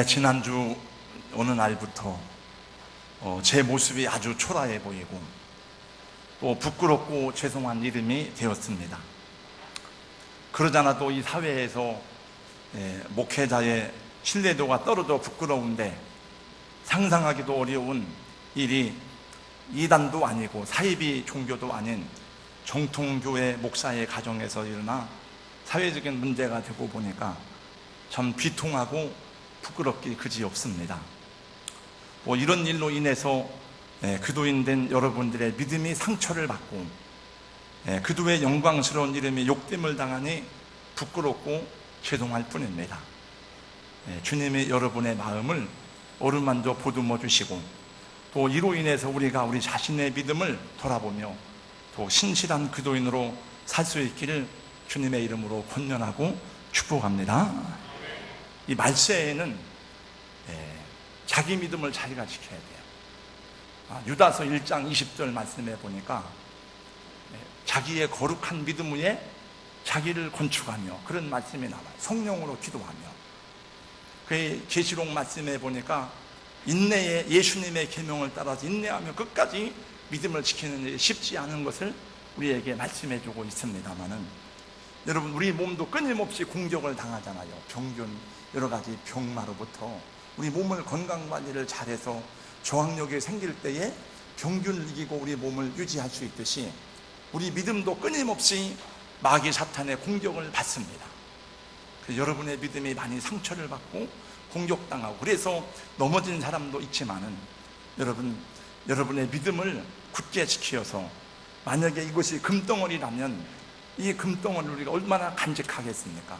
지난주 어느 날부터 제 모습이 아주 초라해 보이고 또 부끄럽고 죄송한 이름이 되었습니다. 그러잖아도 이 사회에서 목회자의 신뢰도가 떨어져 부끄러운데, 상상하기도 어려운 일이 이단도 아니고 사이비 종교도 아닌 정통교회 목사의 가정에서 일어나 사회적인 문제가 되고 보니까 참 비통하고 부끄럽기 그지없습니다. 이런 일로 인해서 그도인 여러분들의 믿음이 상처를 받고 그도의 영광스러운 이름이 욕됨을 당하니 부끄럽고 죄송할 뿐입니다. 주님이 여러분의 마음을 어루만져 보듬어 주시고, 또 이로 인해서 우리가 우리 자신의 믿음을 돌아보며 또 신실한 그도인으로 살 수 있기를 주님의 이름으로 권면하고 축복합니다. 이 말세에는 자기 믿음을 자기가 지켜야 돼요. 유다서 1장 20절 말씀해 보니까 자기의 거룩한 믿음 위에 자기를 건축하며, 그런 말씀이 나와요. 성령으로 기도하며. 그 계시록 말씀해 보니까 인내에, 예수님의 계명을 따라서 인내하며 끝까지 믿음을 지키는 일이 쉽지 않은 것을 우리에게 말씀해 주고 있습니다만은, 여러분, 우리 몸도 끊임없이 공격을 당하잖아요. 병균, 여러 가지 병마로부터. 우리 몸을 건강관리를 잘해서 저항력이 생길 때에 병균을 이기고 우리 몸을 유지할 수 있듯이 우리 믿음도 끊임없이 마귀 사탄의 공격을 받습니다. 여러분의 믿음이 많이 상처를 받고 공격당하고, 그래서 넘어진 사람도 있지만은, 여러분의 믿음을 굳게 지켜서, 만약에 이것이 금덩어리라면 이 금덩어리를 우리가 얼마나 간직하겠습니까?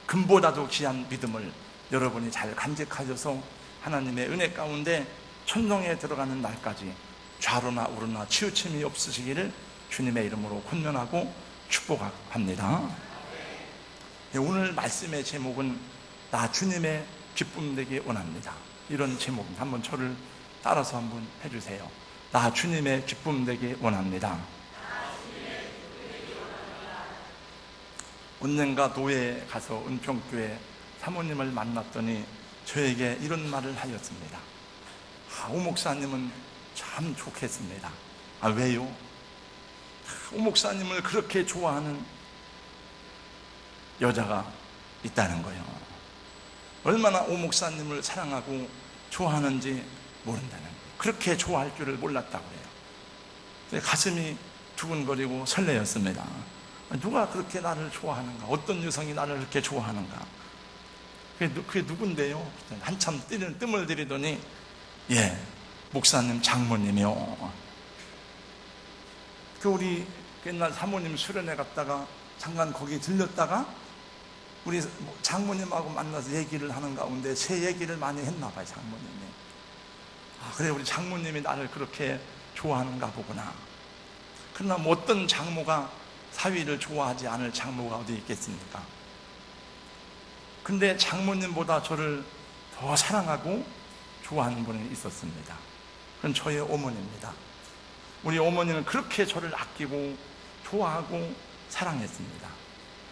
금보다도 귀한 믿음을 여러분이 잘 간직하셔서 하나님의 은혜 가운데 천성에 들어가는 날까지 좌로나 우로나 치우침이 없으시기를 주님의 이름으로 권면하고 축복합니다. 오늘 말씀의 제목은 나 주님의 기쁨 되기 원합니다. 이런 제목입니다. 한번 저를 따라서 한번 해주세요. 나 주님의 기쁨 되기 원합니다. 언젠가 노예에 가서 은평교회 사모님을 만났더니 저에게 이런 말을 하였습니다. 오 목사님은 참 좋겠습니다. 왜요? 오 목사님을 그렇게 좋아하는 여자가 있다는 거예요. 얼마나 오 목사님을 사랑하고 좋아하는지 모른다는 거예요. 그렇게 좋아할 줄을 몰랐다고 해요. 가슴이 두근거리고 설레었습니다. 누가 그렇게 나를 좋아하는가? 어떤 여성이 나를 그렇게 좋아하는가? 그게 누군데요? 한참 뜸을 들이더니 목사님 장모님이요. 우리 옛날 사모님 수련회 갔다가 잠깐 거기 들렸다가 우리 장모님하고 만나서 얘기를 하는 가운데 제 얘기를 많이 했나 봐요. 장모님이. 그래, 우리 장모님이 나를 그렇게 좋아하는가 보구나. 그러나 어떤 장모가 사위를 좋아하지 않을 장모가 어디 있겠습니까? 근데 장모님보다 저를 더 사랑하고 좋아하는 분이 있었습니다. 그건 저의 어머니입니다. 우리 어머니는 그렇게 저를 아끼고 좋아하고 사랑했습니다.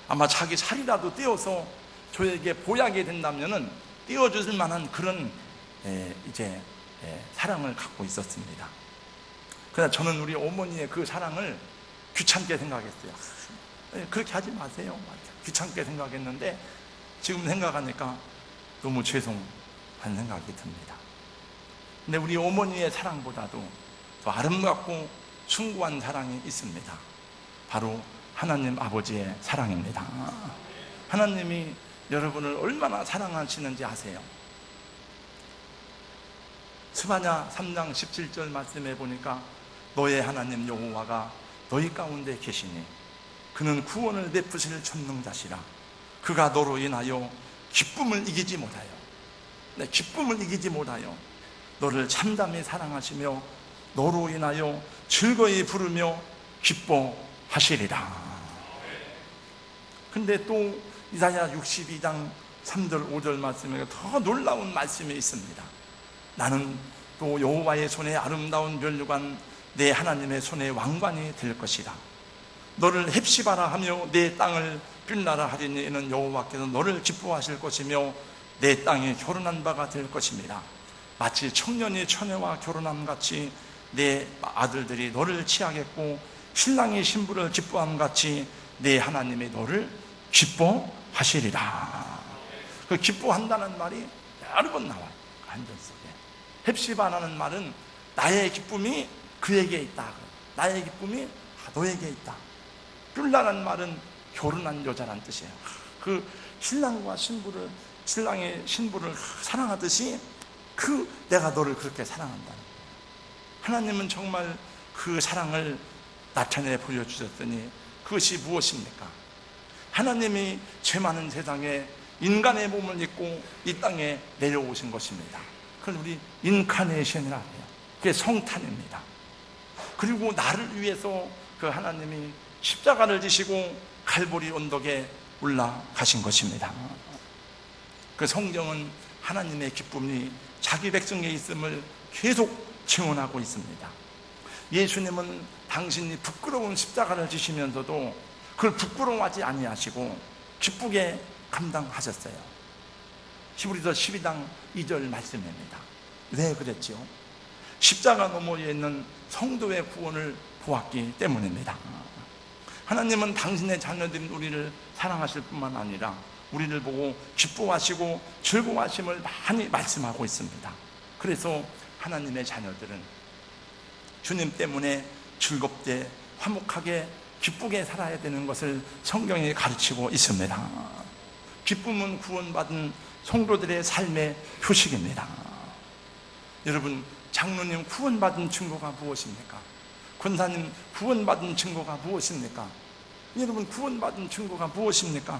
아마 자기 살이라도 떼어서 저에게 보약이 된다면은 떼어줄 만한 그런 사랑을 갖고 있었습니다. 그러나 저는 우리 어머니의 그 사랑을 귀찮게 생각했어요. 그렇게 하지 마세요. 귀찮게 생각했는데 지금 생각하니까 너무 죄송한 생각이 듭니다. 근데 우리 어머니의 사랑보다도 더 아름답고 숭고한 사랑이 있습니다. 바로 하나님 아버지의 사랑입니다. 하나님이 여러분을 얼마나 사랑하시는지 아세요? 스바냐 3장 17절 말씀해 보니까 너의 하나님 여호와가 너희 가운데 계시니 그는 구원을 베푸실 전능자시라. 그가 너로 인하여 기쁨을 이기지 못하여, 기쁨을 이기지 못하여 너를 참담히 사랑하시며 너로 인하여 즐거이 부르며 기뻐하시리라. 근데 또 이사야 62장 3절 5절 말씀에 더 놀라운 말씀이 있습니다. 나는 또 여호와의 손에 아름다운 면류관, 내 하나님의 손에 왕관이 될 것이라. 너를 헵시바라 하며 내 땅을 빌나라 하리니 이는 여호와께서 너를 기뻐하실 것이며 내 땅에 결혼한 바가 될 것입니다. 마치 청년이 처녀와 결혼함 같이 내 아들들이 너를 취하겠고 신랑이 신부를 기뻐함 같이 내 하나님이 너를 기뻐하시리라. 그 기뻐한다는 말이 여러 번 나와요. 한절 속에. 헵시바라는 말은 나의 기쁨이 그에게 있다. 나의 기쁨이 너에게 있다. 뷸라는 말은 결혼한 여자란 뜻이에요. 그 신랑과 신부를, 신랑의 신부를 사랑하듯이 내가 너를 그렇게 사랑한다. 하나님은 정말 그 사랑을 나타내 보여주셨더니 그것이 무엇입니까? 하나님이 죄 많은 세상에 인간의 몸을 입고 이 땅에 내려오신 것입니다. 그걸 우리 인카네이션이라 해요. 그게 성탄입니다. 그리고 나를 위해서 그 하나님이 십자가를 지시고 갈보리 언덕에 올라가신 것입니다. 그 성경은 하나님의 기쁨이 자기 백성에 있음을 계속 증언하고 있습니다. 예수님은 당신이 부끄러운 십자가를 지시면서도 그걸 부끄러워하지 아니하시고 기쁘게 감당하셨어요. 히브리서 12장 2절 말씀입니다. 왜 그랬지요? 십자가 너머에 있는 성도의 구원을 보았기 때문입니다. 하나님은 당신의 자녀들인 우리를 사랑하실 뿐만 아니라 우리를 보고 기뻐하시고 즐거워하심을 많이 말씀하고 있습니다. 그래서 하나님의 자녀들은 주님 때문에 즐겁게 화목하게 기쁘게 살아야 되는 것을 성경이 가르치고 있습니다. 기쁨은 구원받은 성도들의 삶의 표식입니다. 여러분, 장로님 구원받은 증거가 무엇입니까? 권사님 구원받은 증거가 무엇입니까? 여러분, 구원받은 증거가 무엇입니까?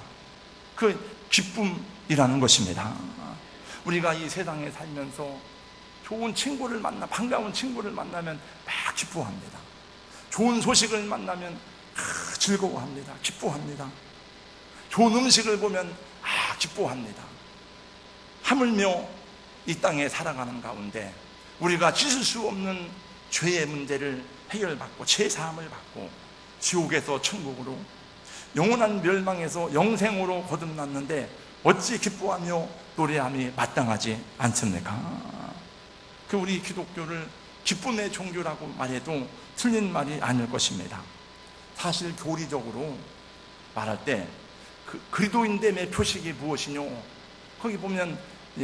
그 기쁨이라는 것입니다. 우리가 이 세상에 살면서 좋은 친구를 반가운 친구를 만나면 막 기뻐합니다. 좋은 소식을 만나면 즐거워합니다. 기뻐합니다. 좋은 음식을 보면 기뻐합니다. 하물며 이 땅에 살아가는 가운데 우리가 씻을 수 없는 죄의 문제를 해결받고 죄사함을 받고 지옥에서 천국으로 영원한 멸망에서 영생으로 거듭났는데 어찌 기뻐하며 노래함이 마땅하지 않습니까? 우리 기독교를 기쁨의 종교라고 말해도 틀린 말이 아닐 것입니다. 사실 교리적으로 말할 때 그리스도인됨의 표식이 무엇이뇨? 거기 보면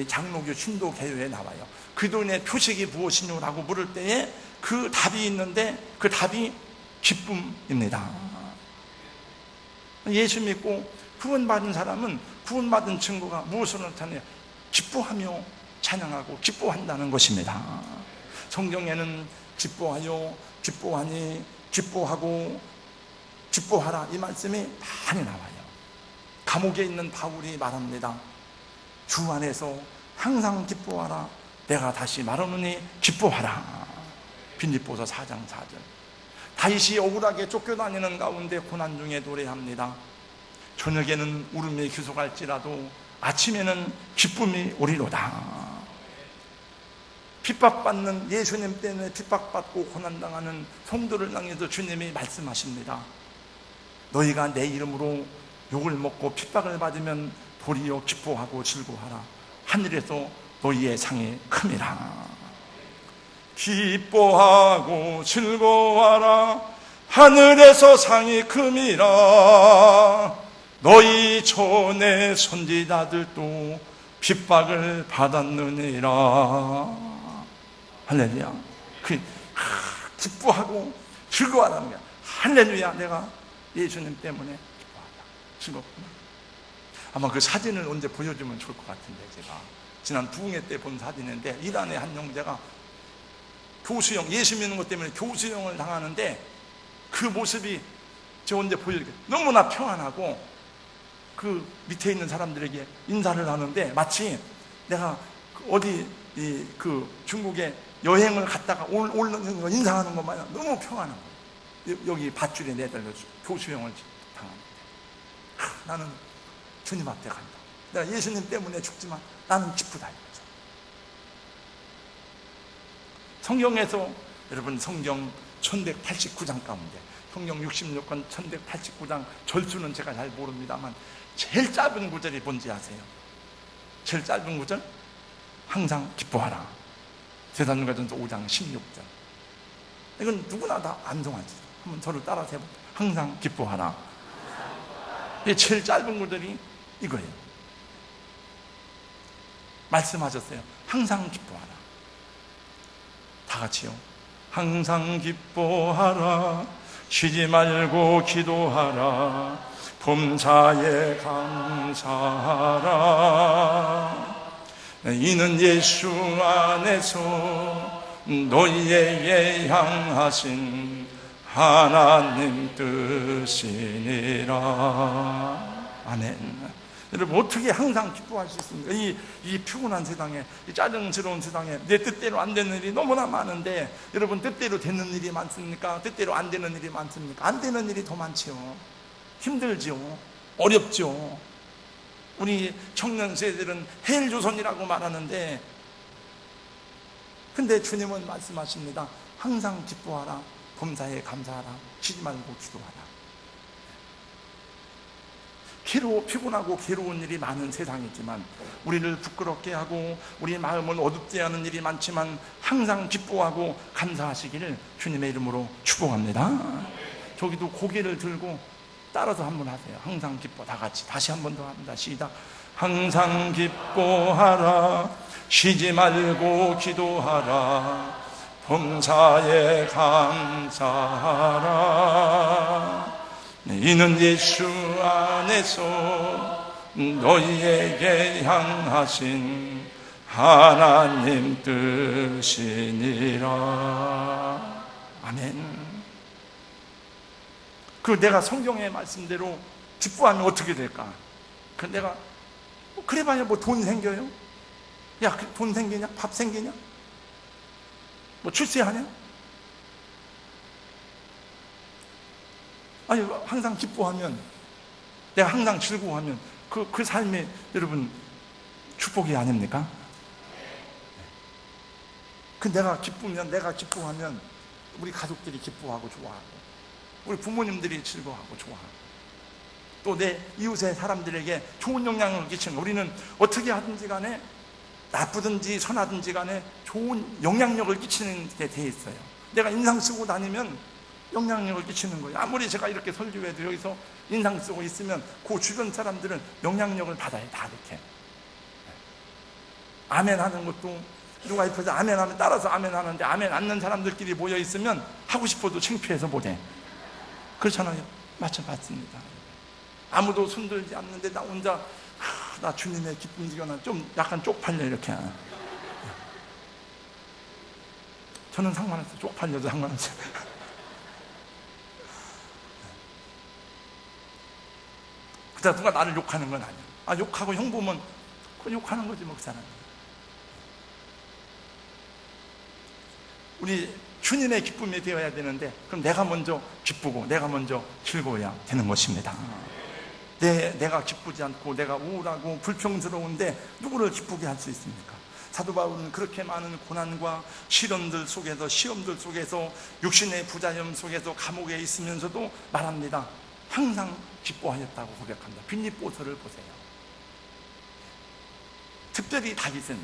장로교 신도개요에 나와요. 그리스도인의 표식이 무엇이뇨? 라고 물을 때에 그 답이 있는데 그 답이 기쁨입니다. 예수 믿고 구원받은 사람은 구원받은 증거가 무엇으로 나타나요? 기뻐하며 찬양하고 기뻐한다는 것입니다. 성경에는 기뻐하여, 기뻐하니, 기뻐하고, 기뻐하라 이 말씀이 많이 나와요. 감옥에 있는 바울이 말합니다. 주 안에서 항상 기뻐하라. 내가 다시 말하노니 기뻐하라. 빌립보서 4장 4절. 다윗이 억울하게 쫓겨다니는 가운데 고난 중에 노래합니다. 저녁에는 울음이 기속할지라도 아침에는 기쁨이 오리로다. 핍박받는 예수님 때문에 핍박받고 고난당하는 성도를 향해서 주님이 말씀하십니다. 너희가 내 이름으로 욕을 먹고 핍박을 받으면 도리어 기뻐하고 즐거워하라. 하늘에서 너희의 상이 큼이라. 기뻐하고 즐거워하라. 하늘에서 상이 큼이라. 너희 전에 선지자들도 핍박을 받았느니라. 할렐루야. 기뻐하고 즐거워하라는 거야. 할렐루야. 내가 예수님 때문에 기뻐한다. 즐겁구나. 아마 그 사진을 언제 보여주면 좋을 것 같은데, 제가 지난 부흥회 때 본 사진인데 이란의 한 형제가 교수형, 예수 믿는 것 때문에 교수형을 당하는데 그 모습이 저 언제 보여줄게. 너무나 평안하고 그 밑에 있는 사람들에게 인사를 하는데 마치 내가 어디 그 중국에 여행을 갔다가 오는 거 인사하는 것만 너무 평안한 거예요. 여기 밧줄에 내달려서 교수형을 당하는데 나는 주님 앞에 간다. 내가 예수님 때문에 죽지만 나는 기쁘다 이거죠. 성경에서 여러분 성경 1189장 가운데 성경 66권 1189장 절수는 제가 잘 모릅니다만 제일 짧은 구절이 뭔지 아세요? 제일 짧은 구절, 항상 기뻐하라. 데살로니가전서 5장 16절. 이건 누구나 다 암송하지. 한번 저를 따라서 해볼게요. 항상 기뻐하라. 이게 제일 짧은 구절이 이거예요. 말씀하셨어요. 항상 기뻐하라. 다 같이요. 항상 기뻐하라. 쉬지 말고 기도하라. 범사에 감사하라. 이는 예수 안에서 너희에게 향하신 하나님 뜻이니라. 아멘. 여러분, 어떻게 항상 기뻐할 수 있습니까? 이 피곤한 세상에, 이 짜증스러운 세상에 내 뜻대로 안 되는 일이 너무나 많은데, 여러분, 뜻대로 되는 일이 많습니까? 뜻대로 안 되는 일이 많습니까? 안 되는 일이 더 많지요. 힘들지요. 어렵죠. 우리 청년 세대들은 헬조선이라고 말하는데, 근데 주님은 말씀하십니다. 항상 기뻐하라. 범사에 감사하라. 쉬지 말고 기도하라. 피곤하고 괴로운 일이 많은 세상이지만, 우리를 부끄럽게 하고 우리 마음을 어둡게 하는 일이 많지만 항상 기뻐하고 감사하시기를 주님의 이름으로 축복합니다. 저기도 고개를 들고 따라서 한번 하세요. 항상 기뻐. 다 같이 다시 한 번 더 합니다. 시작. 항상 기뻐하라. 쉬지 말고 기도하라. 범사에 감사하라. 이는 예수 안에서 너희에게 향하신 하나님 뜻이니라. 아멘. 그 내가 성경의 말씀대로 기뻐하면 어떻게 될까? 그 내가 그래봐야 뭐 돈 생겨요? 야, 돈 생기냐? 밥 생기냐? 뭐 출세하냐? 아니, 항상 기뻐하면, 내가 항상 즐거워하면 그 삶이 여러분 축복이 아닙니까? 그 내가 기쁘면, 내가 기뻐하면 우리 가족들이 기뻐하고 좋아하고, 우리 부모님들이 즐거워하고 좋아하고, 또 내 이웃의 사람들에게 좋은 영향을 끼치는, 우리는 어떻게 하든지 간에 나쁘든지 선하든지 간에 좋은 영향력을 끼치는 데 돼 있어요. 내가 인상 쓰고 다니면 영향력을 끼치는 거예요. 아무리 제가 이렇게 설교해도 여기서 인상 쓰고 있으면 그 주변 사람들은 영향력을 받아요. 다 이렇게 아멘 하는 것도, 누가 옆에서 아멘 하면 따라서 아멘 하는데, 아멘 않는 사람들끼리 모여 있으면 하고 싶어도 창피해서 못해. 그렇잖아요. 맞습니다. 아무도 손들지 않는데 나 혼자 나 주님의 기쁨 지겨나 좀 약간 쪽팔려 이렇게. 저는 상관없어요. 쪽팔려도 상관없어요. 그러다 누가 나를 욕하는 건 아니야. 아, 욕하고 형 보면 그건 욕하는 거지 뭐, 그 사람. 우리 주님의 기쁨이 되어야 되는데, 그럼 내가 먼저 기쁘고 내가 먼저 즐거워야 되는 것입니다. 내가 기쁘지 않고 내가 우울하고 불평스러운데 누구를 기쁘게 할 수 있습니까? 사도 바울은 그렇게 많은 고난과 시련들 속에서, 시험들 속에서, 육신의 부자염 속에서 감옥에 있으면서도 말합니다. 항상 기뻐하였다고 고백합니다. 빌립보서를 보세요. 특별히 다윗은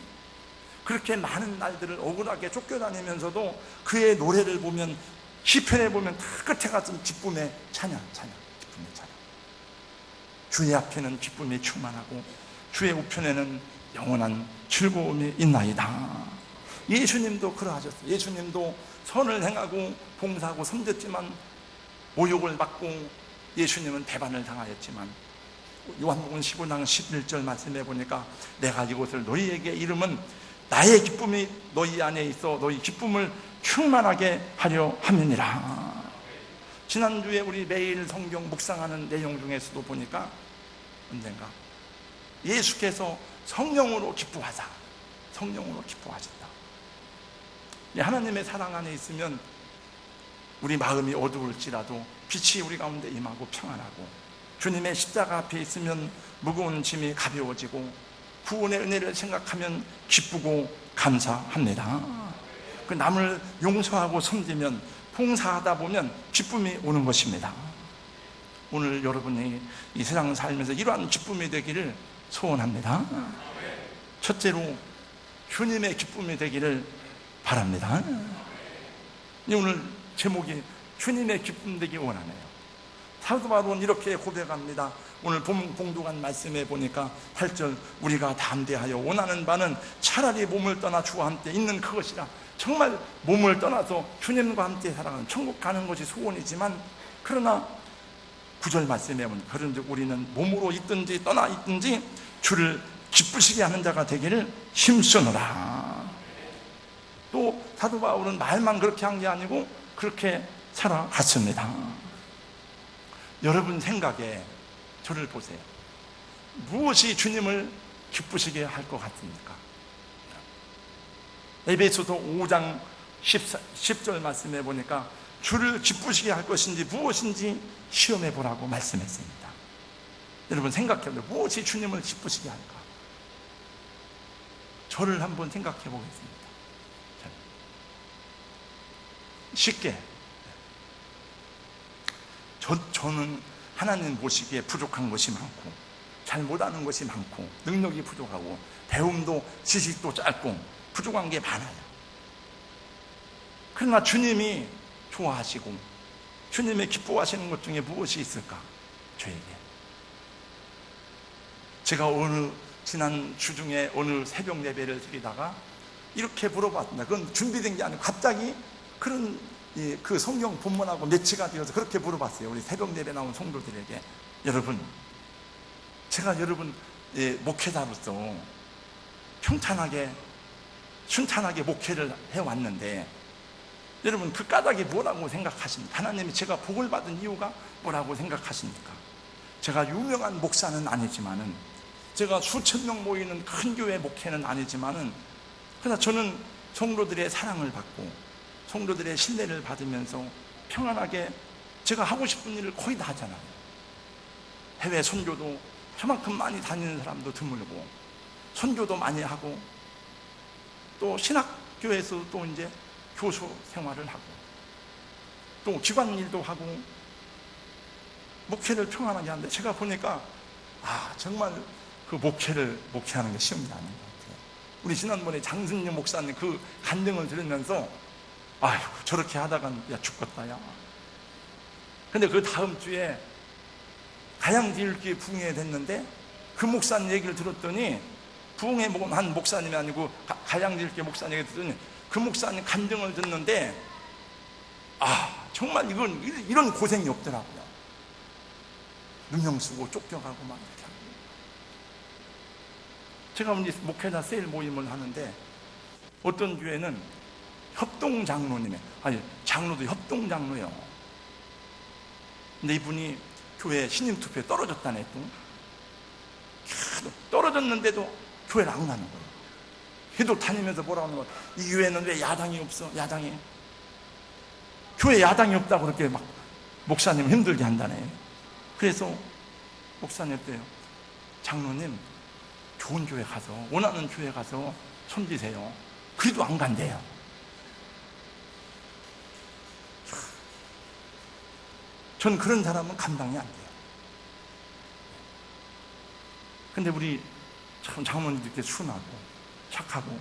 그렇게 많은 날들을 억울하게 쫓겨다니면서도 그의 노래를 보면, 시편에 보면 다 끝에 가서 기쁨의 찬양, 기쁨의 찬양. 주의 앞에는 기쁨이 충만하고 주의 우편에는 영원한 즐거움이 있나이다. 예수님도 그러하셨어요. 예수님도 선을 행하고 봉사하고 섬겼지만 모욕을 받고 예수님은 배반을 당하였지만, 요한복음 15장 11절 말씀해 보니까 내가 이것을 너희에게 이름은 나의 기쁨이 너희 안에 있어 너희 기쁨을 충만하게 하려 함이니라. 지난주에 우리 매일 성경 묵상하는 내용 중에서도 보니까 언젠가 예수께서 성령으로 기뻐하자, 성령으로 기뻐하셨다. 하나님의 사랑 안에 있으면 우리 마음이 어두울지라도 빛이 우리 가운데 임하고 평안하고, 주님의 십자가 앞에 있으면 무거운 짐이 가벼워지고, 구원의 은혜를 생각하면 기쁘고 감사합니다. 그 남을 용서하고 섬기면, 봉사하다 보면 기쁨이 오는 것입니다. 오늘 여러분이 이 세상 살면서 이러한 기쁨이 되기를 소원합니다. 첫째로 주님의 기쁨이 되기를 바랍니다. 오늘 제목이 주님의 기쁨 되기 원하네요. 사도 바울은 이렇게 고백합니다. 오늘 본 공독한 말씀에 보니까 8절, 우리가 담대하여 원하는 바는 차라리 몸을 떠나 주와 함께 있는 그것이라. 정말 몸을 떠나서 주님과 함께 살아가는 천국 가는 것이 소원이지만, 그러나 9절 말씀에 보면 그런즉 우리는 몸으로 있든지 떠나 있든지 주를 기쁘시게 하는 자가 되기를 힘쓰노라. 또 사도 바울은 말만 그렇게 한 게 아니고 그렇게 살아갔습니다. 여러분 생각에 저를 보세요. 무엇이 주님을 기쁘시게 할 것 같습니까? 에베소서 5장 10절 말씀해 보니까 주를 기쁘시게 할 것인지 무엇인지 시험해 보라고 말씀했습니다. 여러분 생각해보세요. 무엇이 주님을 기쁘시게 할까? 저를 한번 생각해 보겠습니다. 쉽게 저는 하나님 보시기에 부족한 것이 많고 잘 못하는 것이 많고 능력이 부족하고 배움도 지식도 짧고 부족한 게 많아요. 그러나 주님이 좋아하시고 주님이 기뻐하시는 것 중에 무엇이 있을까? 저에게 제가 지난 주중에 어느 새벽 예배를 드리다가 이렇게 물어봤습니다. 그건 준비된 게 아니고 갑자기 그런 그 성경 본문하고 매치가 되어서 그렇게 물어봤어요. 우리 새벽 예배 나온 성도들에게. 여러분, 제가 여러분 목회자로서 평탄하게 순탄하게 목회를 해왔는데 여러분 그 까닭이 뭐라고 생각하십니까? 하나님이 제가 복을 받은 이유가 뭐라고 생각하십니까? 제가 유명한 목사는 아니지만은, 제가 수천 명 모이는 큰 교회 목회는 아니지만은, 그러나 저는 성도들의 사랑을 받고 성도들의 신뢰를 받으면서 평안하게 제가 하고 싶은 일을 거의 다 하잖아요. 해외 선교도 저만큼 많이 다니는 사람도 드물고, 선교도 많이 하고, 또 신학교에서 또 이제 교수 생활을 하고, 또 기관 일도 하고, 목회를 평안하게 하는데, 제가 보니까 정말 그 목회하는 게 쉬운 게 아닌 것 같아요. 우리 지난번에 장승용 목사님 그 간증을 들으면서 아이고 저렇게 하다간 야 죽겠다 야. 근데 그 다음 주에 가양지일교회 부흥회 됐는데 그 목사님 얘기를 들었더니, 부흥회 한 목사님이 아니고 가양지일교회 목사님 얘기 들었더니 그 목사님 간증을 듣는데 정말 이런 고생이 없더라고요. 누명 쓰고 쫓겨가고 막 이렇게 하고. 제가 이제 목회자 세일 모임을 하는데 어떤 교회는 협동장로님의, 장로도 협동장로예요. 근데 이분이 교회 신임 투표에 떨어졌다네. 또 떨어졌는데도 교회를 안 가는 거예요. 걔도 다니면서 뭐라고 하는 거예요. 이 교회는 왜 야당이 없어? 야당이 교회 야당이 없다고 그렇게 막 목사님을 힘들게 한다네. 그래서 목사님한테요, 장로님 좋은 교회 가서, 원하는 교회 가서 섬기세요. 그래도 안 간대요. 전 그런 사람은 감당이 안 돼요. 근데 우리 참 장로님들 이렇게 순하고 착하고,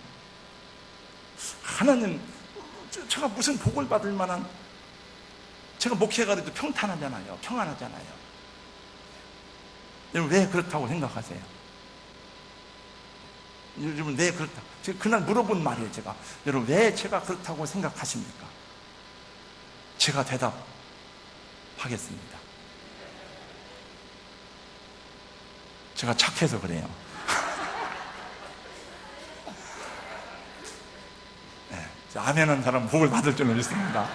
하나님 제가 무슨 복을 받을 만한, 제가 목회가 그래도 평탄하잖아요. 평안하잖아요. 여러분 왜 그렇다고 생각하세요? 여러분 왜 그렇다? 제가 그날 물어본 말이에요. 제가 여러분 왜 제가 그렇다고 생각하십니까? 제가 대답하겠습니다. 제가 착해서 그래요. 네, 아멘한 사람 복을 받을 줄은 믿습니다.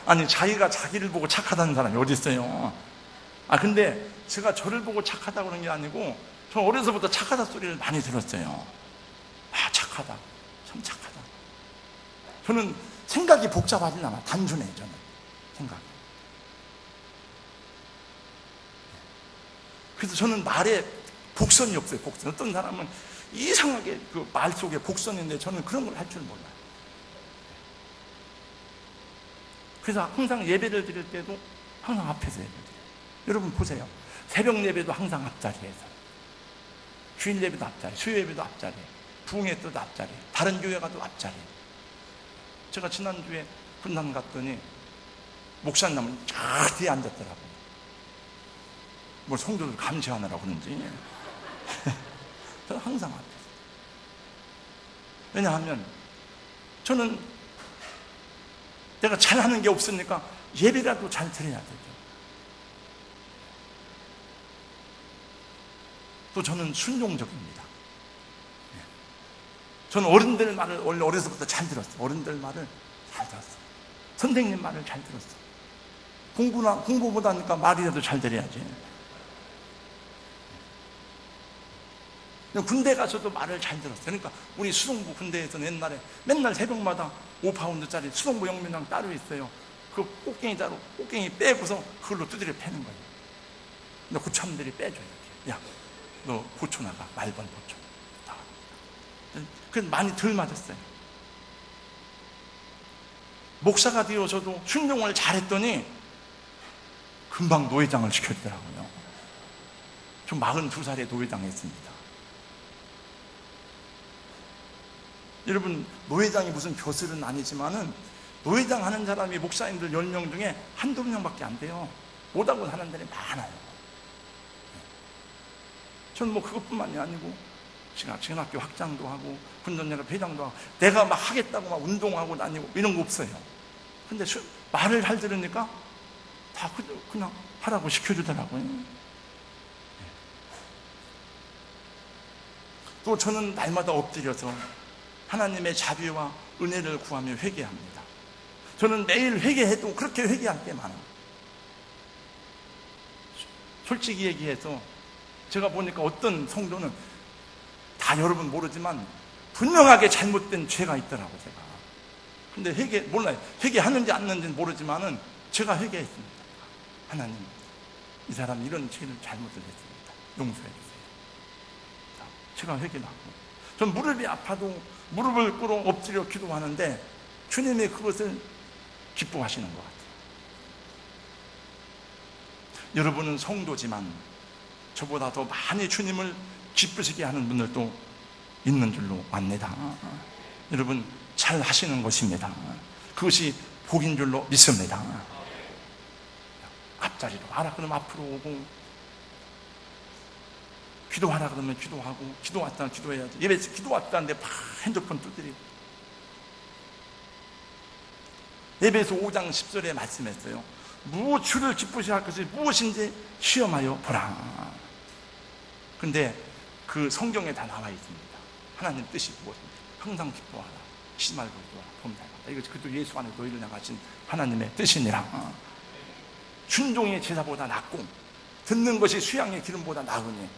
아니 자기가 자기를 보고 착하다는 사람이 어디 있어요? 근데 제가 저를 보고 착하다고 그런 게 아니고, 저 어려서부터 착하다 소리를 많이 들었어요. 착하다, 참 착하다. 저는 생각이 복잡하진 않아. 단순해요. 저는 생각이. 그래서 저는 말에 복선이 없어요. 복선. 어떤 사람은 이상하게 그 말 속에 복선인데 저는 그런 걸 할 줄 몰라요. 그래서 항상 예배를 드릴 때도 항상 앞에서 예배를 드려요. 여러분 보세요. 새벽 예배도 항상 앞자리에서, 주일 예배도 앞자리, 수요 예배도 앞자리, 부흥회 때도 앞자리, 다른 교회 가도 앞자리. 제가 지난주에 분당 갔더니 목사님은 저 뒤에 앉았더라고요. 뭐 성도들 감시하느라고 그런지. 저는 항상 앞에. 왜냐하면 저는 내가 잘하는 게 없으니까 예배라도 잘 드려야 되죠. 또 저는 순종적입니다. 저는 어른들 말을 원래 어려서부터 잘 들었어요. 어른들 말을 잘 들었어요. 선생님 말을 잘 들었어요. 공부 못하니까 말이라도 잘 들어야지. 군대 가서도 말을 잘 들었어요. 그러니까 우리 수동부 군대에서는 옛날에 맨날 새벽마다 5파운드짜리 수동부 영면장 따로 있어요. 그 꽃갱이 빼고서 그걸로 두드려 패는 거예요. 근데 고참들이 빼줘요. 야, 너 보초 나가. 말번 보초. 그래서 많이 덜 맞았어요. 목사가 되어서도 순종을 잘했더니 금방 노회장을 시켜주더라고요. 저 42살에 노회장 했습니다. 여러분, 노회장이 무슨 벼슬은 아니지만은 노회장 하는 사람이 목사님들 10명 중에 한두 명밖에 안 돼요. 못하고 하는 데는 많아요. 저는 뭐 그것뿐만이 아니고 신학교 확장도 하고 군전연합 회장도 하고 내가 막 하겠다고 막 운동하고 다니고 이런 거 없어요. 근데 말을 잘 들으니까 다 그냥 하라고 시켜주더라고요. 또 저는 날마다 엎드려서 하나님의 자비와 은혜를 구하며 회개합니다. 저는 매일 회개해도 그렇게 회개할 때 많아요. 솔직히 얘기해서 제가 보니까 어떤 성도는 다 여러분 모르지만 분명하게 잘못된 죄가 있더라고요. 제가. 근데 몰라요. 회개하는지 안 하는지는 모르지만은 제가 회개했습니다. 하나님, 이 사람이 이런 죄를 잘못을 했습니다. 용서해 주세요. 제가 회개를 하고, 전 무릎이 아파도 무릎을 꿇어 엎드려 기도하는데 주님이 그것을 기뻐하시는 것 같아요. 여러분은 성도지만 저보다 더 많이 주님을 기쁘시게 하는 분들도 있는 줄로 압니다. 여러분, 잘 하시는 것입니다. 그것이 복인 줄로 믿습니다. 앞자리로 하라 그러면 앞으로 오고, 기도하라 그러면 기도하고, 기도 왔다면 기도해야지. 예배에서 기도 왔다는데 막 핸드폰 두드리고. 예배에서 5장 10절에 말씀했어요. 무엇 주를 기쁘시게 할 것이 무엇인지 시험하여 보라. 근데 그 성경에 다 나와 있습니다. 하나님 뜻이 무엇인지 항상 기뻐하라. 쉬지 말고 기도하라. 범사하라. 이것이 그도 예수 안에 너희를 향하신 하나님의 뜻이니라. 순종의 제사보다 낫고 듣는 것이 수양의 기름보다 나으니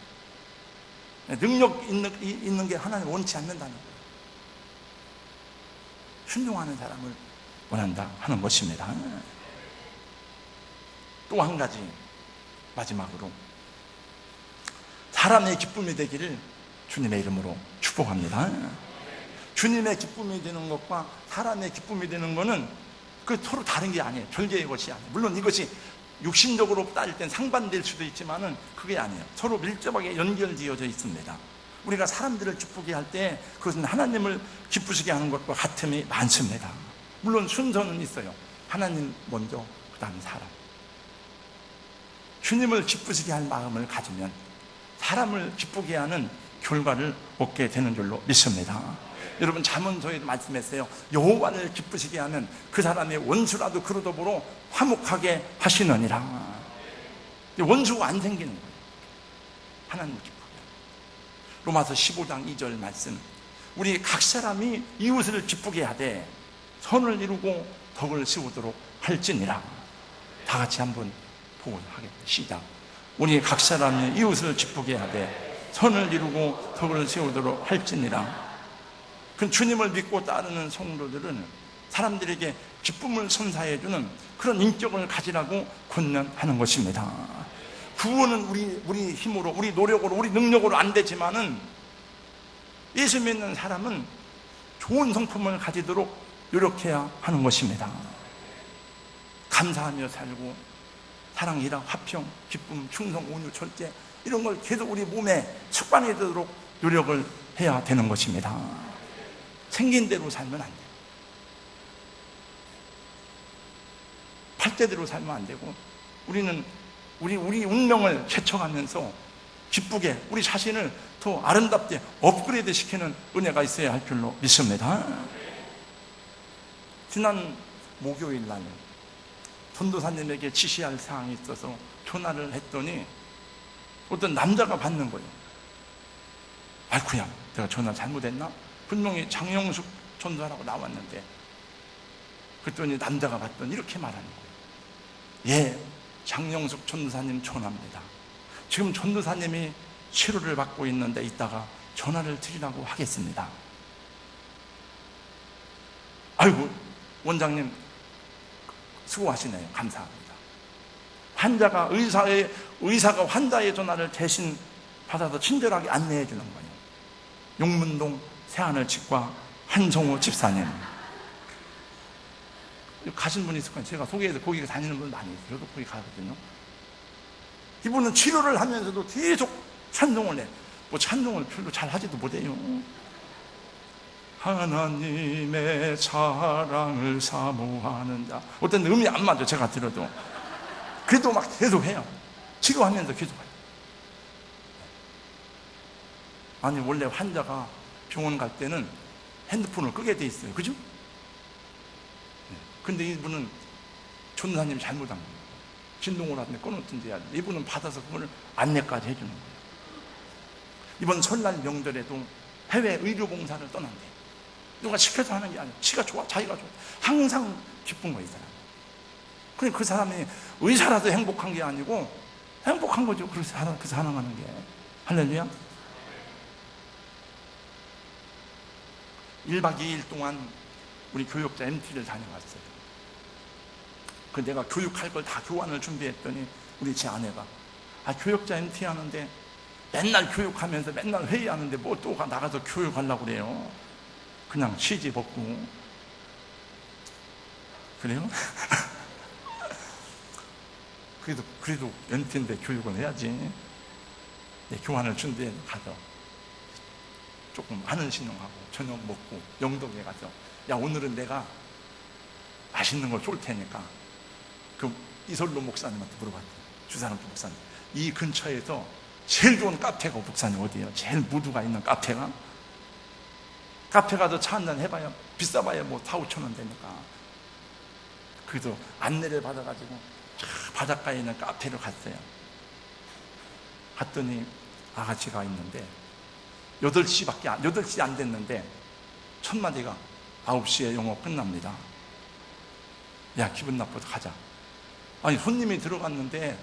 능력 있는 게 하나님 원치 않는다는 거예요. 순종하는 사람을 원한다 하는 것입니다. 또 한 가지 마지막으로 사람의 기쁨이 되기를 주님의 이름으로 축복합니다. 주님의 기쁨이 되는 것과 사람의 기쁨이 되는 것은 그 서로 다른 게 아니에요. 별개의 것이 아니에요. 물론 이것이 육신적으로 따질 땐 상반될 수도 있지만은 그게 아니에요. 서로 밀접하게 연결되어져 있습니다. 우리가 사람들을 기쁘게 할 때 그것은 하나님을 기쁘시게 하는 것과 같음이 많습니다. 물론 순서는 있어요. 하나님 먼저, 그 다음 사람. 주님을 기쁘시게 할 마음을 가지면 사람을 기쁘게 하는 결과를 얻게 되는 줄로 믿습니다. 여러분, 잠언서에도 말씀했어요. 여호와를 기쁘시게 하면 그 사람의 원수라도 그로 더불어 화목하게 하시느니라. 원수가 안 생기는 거예요. 하나님을 기쁘게. 로마서 15장 2절 말씀. 우리 각 사람이 이웃을 기쁘게 하되 선을 이루고 덕을 세우도록 할지니라. 다 같이 한번 보고하겠습니다. 시작. 우리 각 사람이 이웃을 기쁘게 하되 선을 이루고 덕을 세우도록 할지니라. 그 주님을 믿고 따르는 성도들은 사람들에게 기쁨을 선사해주는 그런 인격을 가지라고 권면하는 것입니다. 구원은 우리 힘으로, 우리 노력으로, 우리 능력으로 안 되지만은 예수 믿는 사람은 좋은 성품을 가지도록 노력해야 하는 것입니다. 감사하며 살고 사랑, 희락, 화평, 기쁨, 충성, 온유, 절제 이런 걸 계속 우리 몸에 습관이 되도록 노력을 해야 되는 것입니다. 생긴 대로 살면 안 돼요. 팔대대로 살면 안 되고, 우리는 우리 운명을 개척하면서 기쁘게 우리 자신을 더 아름답게 업그레이드 시키는 은혜가 있어야 할 줄로 믿습니다. 지난 목요일 날 전도사님에게 지시할 사항이 있어서 전화를 했더니 어떤 남자가 받는 거예요. 아이쿠야, 내가 전화 잘못했나? 분명히 장영숙 전도사라고 나왔는데, 그랬더니 남자가 받더니 이렇게 말하는 거예요. 예, 장영숙 전도사님 전화입니다. 지금 전도사님이 치료를 받고 있는데 이따가 전화를 드리라고 하겠습니다. 아이고, 원장님 수고하시네요. 감사합니다. 환자가 의사가 환자의 전화를 대신 받아서 친절하게 안내해 주는 거예요. 용문동 새하늘치과 한성호 집사님. 가신 분이 있을 거예요. 제가 소개해서 거기 다니는 분 많이 있어요. 저도 거기 가거든요. 이분은 치료를 하면서도 계속 찬송을 해. 뭐 찬송을 별로 잘 하지도 못해요. 하나님의 사랑을 사모하는 자. 어떤 음이 안 맞아, 제가 들어도. 그래도 막 계속 해요. 치료하면서 계속 해요. 아니, 원래 환자가 병원 갈 때는 핸드폰을 끄게 돼 있어요. 그죠? 근데 이분은 전도사님이 잘못한 거예요. 진동을 하는데 꺼놓든지 해야 돼. 이분은 받아서 그걸 안내까지 해주는 거예요. 이번 설날 명절에도 해외 의료봉사를 떠난대. 누가 시켜서 하는 게 아니야. 지가 좋아, 자기가 좋아. 항상 기쁜 거야, 이 사람. 그러니까 그 사람이 의사라도 행복한 게 아니고 행복한 거죠. 그 사랑하는 게. 할렐루야. 1박 2일 동안 우리 교육자 MT를 다녀왔어요. 그 내가 교육할 걸 다 교환을 준비했더니 우리 제 아내가 교육자 MT 하는데 맨날 교육하면서 맨날 회의하는데 뭐 또 나가서 교육하려고 그래요. 그냥 취지 벗고. 그래요? 그래도 MT인데 교육은 해야지. 네, 교환을 준비해서 가서 조금 하는 신용하고 저녁 먹고 영덕에 가서, 야, 오늘은 내가 맛있는 걸 쏠 테니까 그 이솔로 목사님한테 물어봤대요. 주사람 목사님, 이 근처에서 제일 좋은 카페가 목사님 어디예요? 제일 무드가 있는 카페가? 카페 가서 차 한잔 해봐야 비싸봐야 뭐 4, 5천 원 되니까. 그래서 안내를 받아가지고 바닷가에 있는 카페를 갔어요. 갔더니 아가씨가 있는데 8시 안 됐는데 첫 마디가 9시에 영업 끝납니다. 야, 기분 나빠서 가자. 아니, 손님이 들어갔는데,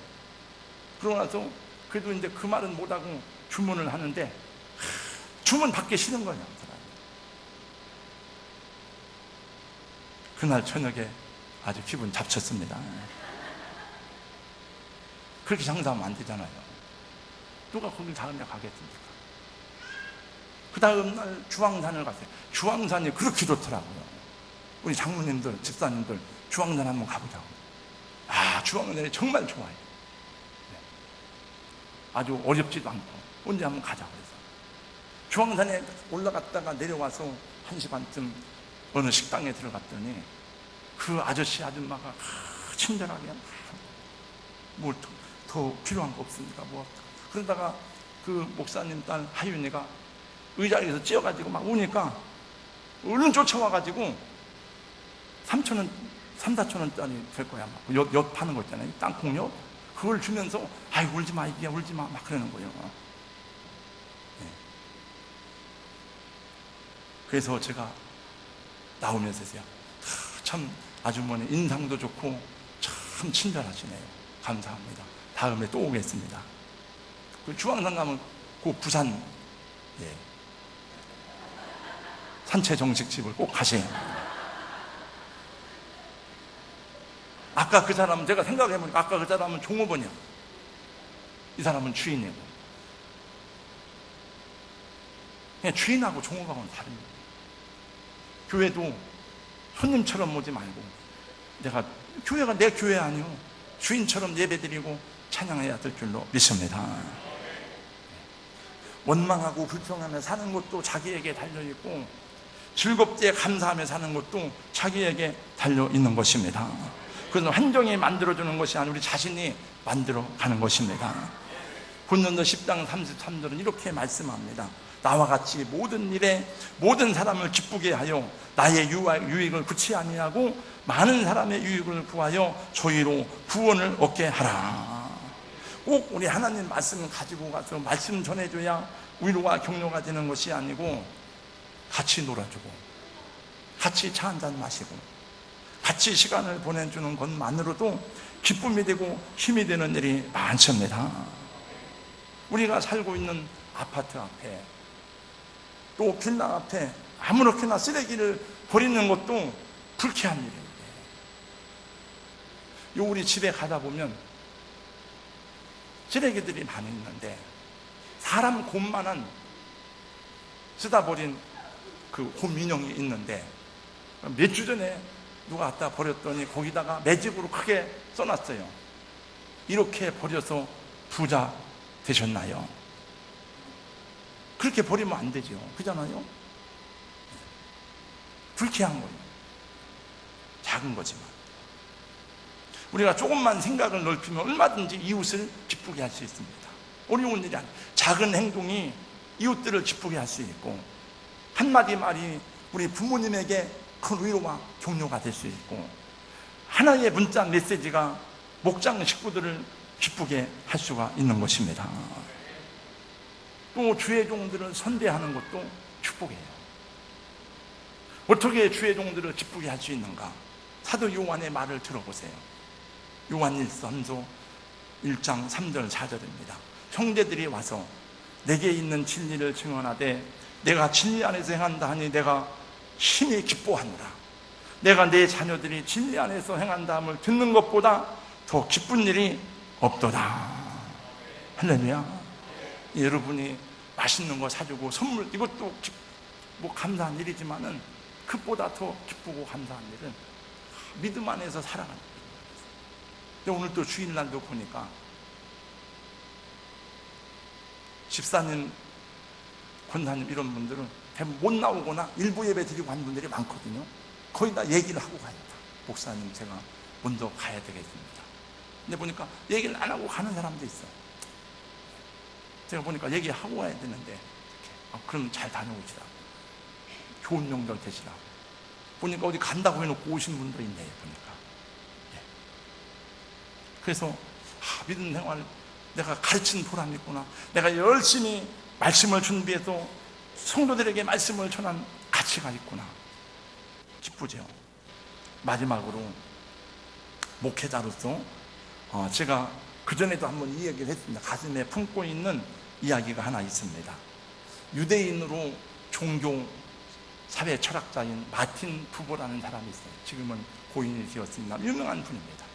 그러고 나서 그래도 이제 그 말은 못하고 주문을 하는데 주문 받기 싫은 거냐, 사람이. 그날 저녁에 아주 기분 잡쳤습니다. 그렇게 장사하면 안 되잖아요. 누가 거길 다음에 가겠습니까? 그 다음날 주황산을 갔어요. 주황산이 그렇게 좋더라고요. 우리 장모님들, 집사님들 주황산 한번 가보자고. 주황산이 정말 좋아요. 네. 아주 어렵지도 않고 언제 한번 가자고 그래서 주황산에 올라갔다가 내려와서 1시 반쯤 어느 식당에 들어갔더니 그 아저씨 아줌마가 친절하게 뭐 더 필요한 거 없습니까? 뭐 그러다가 그 목사님 딸 하윤이가 의자에서 찧어가지고 막 우니까 얼른 쫓아와가지고 3,000원, 3,4,000원짜리 될 거야. 엿 파는 거 있잖아요. 땅콩엿. 그걸 주면서 울지 마, 이게 울지 마. 막 그러는 거예요. 네. 그래서 제가 나오면서 참 아주머니 인상도 좋고 참 친절하시네요. 감사합니다. 다음에 또 오겠습니다. 그 주황산 가면 그 부산 산채 정식집을 꼭 가세요. 아까 그 사람은 제가 생각해보니까 아까 그 사람은 종업원이야. 이 사람은 주인이고. 그냥 주인하고 종업원은 다릅니다. 교회도 손님처럼 오지 말고 교회가 내 교회 아니요. 주인처럼 예배드리고 찬양해야 될 줄로 믿습니다. 원망하고 불평하며 사는 것도 자기에게 달려있고, 즐겁게 감사하며 사는 것도 자기에게 달려있는 것입니다. 그래서 환경이 만들어주는 것이 아니라 우리 자신이 만들어가는 것입니다. 고린도서 10장 33절은 이렇게 말씀합니다. 나와 같이 모든 일에 모든 사람을 기쁘게 하여 나의 유익을 구치 아니하고 많은 사람의 유익을 구하여 저희로 구원을 얻게 하라. 꼭 우리 하나님 말씀을 가지고 가서 말씀 전해줘야 위로와 격려가 되는 것이 아니고, 같이 놀아주고 같이 차 한잔 마시고 같이 시간을 보내주는 것만으로도 기쁨이 되고 힘이 되는 일이 많습니다. 우리가 살고 있는 아파트 앞에, 또 빌라 앞에 아무렇게나 쓰레기를 버리는 것도 불쾌한 일이에요. 우리 집에 가다 보면 쓰레기들이 많이 있는데, 사람 곰만한 쓰다 버린 그 곰 인형이 있는데, 몇 주 전에 누가 갖다 버렸더니 거기다가 매직으로 크게 써놨어요. 이렇게 버려서 부자 되셨나요? 그렇게 버리면 안 되죠. 그잖아요? 불쾌한 거예요. 작은 거지만 우리가 조금만 생각을 넓히면 얼마든지 이웃을 기쁘게 할 수 있습니다. 어려운 일이 아니에요. 작은 행동이 이웃들을 기쁘게 할 수 있고, 한마디 말이 우리 부모님에게 큰 위로와 격려가 될 수 있고, 하나의 문자 메시지가 목장 식구들을 기쁘게 할 수가 있는 것입니다. 또 주의 종들을 선대하는 것도 축복이에요. 어떻게 주의 종들을 기쁘게 할 수 있는가? 사도 요한의 말을 들어보세요. 요한일서 1장 3절 4절입니다. 형제들이 와서 내게 있는 진리를 증언하되 내가 진리 안에서 행한다 하니 내가 심히 기뻐하노라. 내가 내 자녀들이 진리 안에서 행한다 함을 듣는 것보다 더 기쁜 일이 없도다. 할렐루야. 여러분이 맛있는 거 사주고 선물, 이것도 뭐 감사한 일이지만은 그보다 더 기쁘고 감사한 일은 믿음 안에서 살아가는 거예요. 오늘 또 주일날도 보니까 집사님, 권사님 이런 분들은 대부분 못 나오거나 일부 예배 드리고 하는 분들이 많거든요. 거의 다 얘기를 하고 가요. 목사님, 제가 먼저 가야 되겠습니다. 근데 보니까 얘기를 안 하고 가는 사람도 있어요. 제가 보니까 얘기하고 가야 되는데, 그럼 잘 다녀오시라, 좋은 명절 되시라. 보니까 어디 간다고 해놓고 오신 분도 있네요. 보니까. 그래서 믿음 생활 내가 가르친 보람이 있구나. 내가 열심히 말씀을 준비해서 성도들에게 말씀을 전한 가치가 있구나. 기쁘죠. 마지막으로 목회자로서 제가 그전에도 한번 이 얘기를 했습니다. 가슴에 품고 있는 이야기가 하나 있습니다. 유대인으로 종교 사회 철학자인 마틴 부버라는 사람이 있어요. 지금은 고인이 되었습니다. 유명한 분입니다.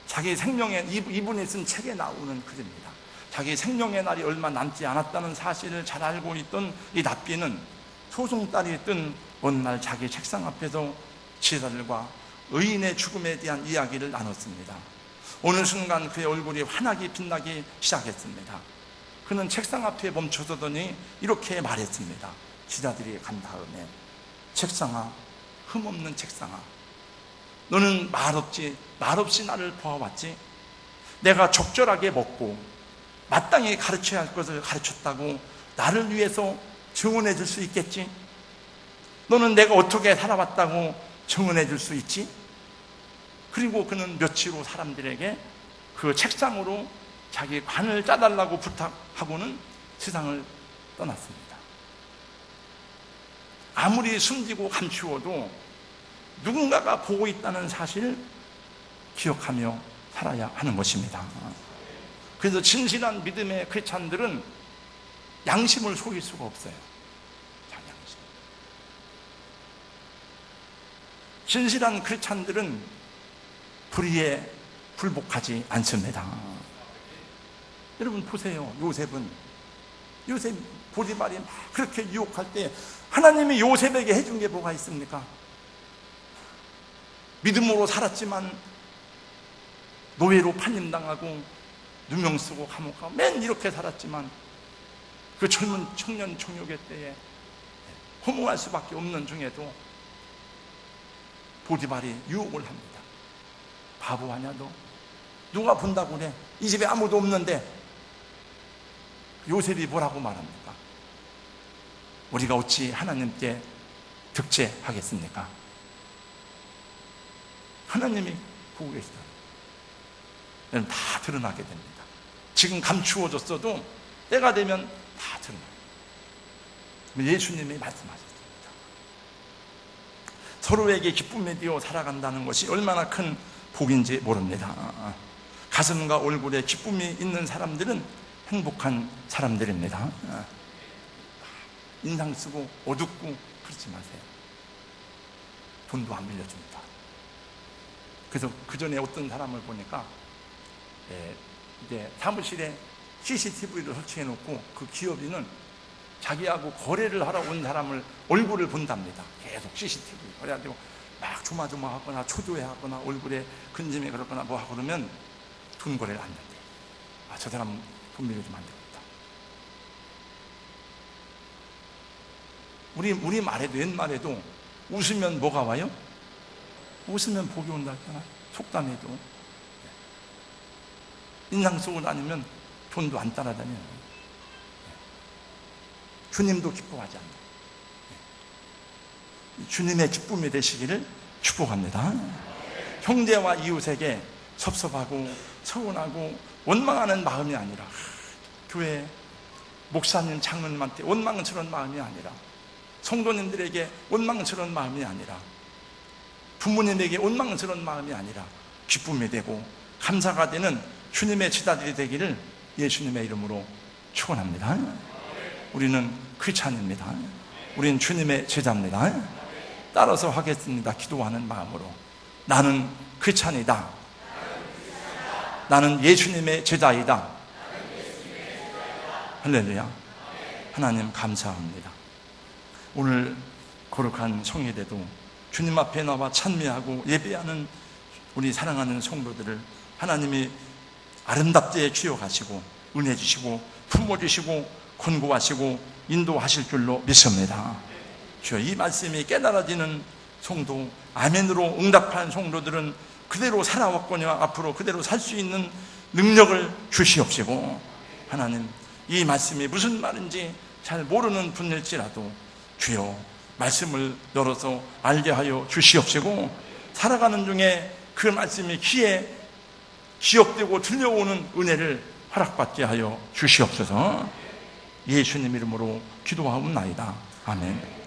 자기 생명의, 이분이 쓴 책에 나오는 글입니다. 자기 생명의 날이 얼마 남지 않았다는 사실을 잘 알고 있던 이 랍비는 소송딸이 뜬 어느 날 자기 책상 앞에서 지사들과 의인의 죽음에 대한 이야기를 나눴습니다. 어느 순간 그의 얼굴이 환하게 빛나기 시작했습니다. 그는 책상 앞에 멈춰서더니 이렇게 말했습니다. 지사들이 간 다음에, 책상아, 흠없는 책상아, 너는 말없이 나를 보아왔지? 내가 적절하게 먹고 마땅히 가르쳐야 할 것을 가르쳤다고 나를 위해서 증언해 줄 수 있겠지? 너는 내가 어떻게 살아왔다고 증언해 줄 수 있지? 그리고 그는 며칠 후 사람들에게 그 책상으로 자기 관을 짜달라고 부탁하고는 세상을 떠났습니다. 아무리 숨기고 감추어도 누군가가 보고 있다는 사실을 기억하며 살아야 하는 것입니다. 그래서 진실한 믿음의 크리스찬들은 양심을 속일 수가 없어요. 양심. 진실한 크리스찬들은 불의에 굴복하지 않습니다. 여러분 보세요. 요셉 보디발이 막 그렇게 유혹할 때 하나님이 요셉에게 해준 게 뭐가 있습니까? 믿음으로 살았지만 노예로 팔림당하고 누명 쓰고 감옥 가고 맨 이렇게 살았지만 그 젊은 청년 청욕의 때에 허무할 수밖에 없는 중에도 보디발이 유혹을 합니다. 바보 아냐 너? 누가 본다고 그래? 이 집에 아무도 없는데. 요셉이 뭐라고 말합니까? 우리가 어찌 하나님께 득죄하겠습니까? 하나님이 보고 계시다. 여러분, 다 드러나게 됩니다. 지금 감추어졌어도 때가 되면 다 드러나요. 예수님이 말씀하셨습니다. 서로에게 기쁨에 띄어 살아간다는 것이 얼마나 큰 복인지 모릅니다. 가슴과 얼굴에 기쁨이 있는 사람들은 행복한 사람들입니다. 인상 쓰고 어둡고 그러지 마세요. 돈도 안 빌려줍니다. 그래서 그 전에 어떤 사람을 보니까 이제 사무실에 CCTV를 설치해 놓고 그 기업인은 자기하고 거래를 하러 온 사람을 얼굴을 본답니다. 계속 CCTV. 그래가지고 막 조마조마하거나 초조해하거나 얼굴에 근심이 그렇거나 뭐 하고 그러면 돈 거래를 안 된대. 아, 저 사람 돈 빌려주면 안 되겠다. 우리 말에도 옛말에도 웃으면 뭐가 와요? 웃으면 복이 온다 했잖아. 속담에도. 인상 쓰고 다니면 돈도 안 따라다녀요. 주님도 기뻐하지 않나요? 주님의 기쁨이 되시기를 축복합니다. 형제와 이웃에게 섭섭하고 서운하고 원망하는 마음이 아니라, 교회 목사님 장로님한테 원망스러운 마음이 아니라, 성도님들에게 원망스러운 마음이 아니라, 부모님에게 원망스러운 마음이 아니라 기쁨이 되고 감사가 되는 주님의 제자들이 되기를 예수님의 이름으로 축원합니다. 우리는 크리스찬입니다. 우리는 주님의 제자입니다. 따라서 하겠습니다. 기도하는 마음으로. 나는 크리스찬이다. 나는 예수님의 제자이다. 할렐루야. 하나님 감사합니다. 오늘 거룩한 성예대도 주님 앞에 나와 찬미하고 예배하는 우리 사랑하는 성도들을 하나님이 아름답게 기억하시고 은혜 주시고 품어주시고 권고하시고 인도하실 줄로 믿습니다. 주여, 이 말씀이 깨달아지는 성도, 아멘으로 응답한 성도들은 그대로 살아왔거니와 앞으로 그대로 살 수 있는 능력을 주시옵시고, 하나님, 이 말씀이 무슨 말인지 잘 모르는 분일지라도 주여 말씀을 열어서 알게 하여 주시옵시고, 살아가는 중에 그 말씀이 귀에 기억되고 들려오는 은혜를 허락받게 하여 주시옵소서. 예수님 이름으로 기도하옵나이다. 아멘.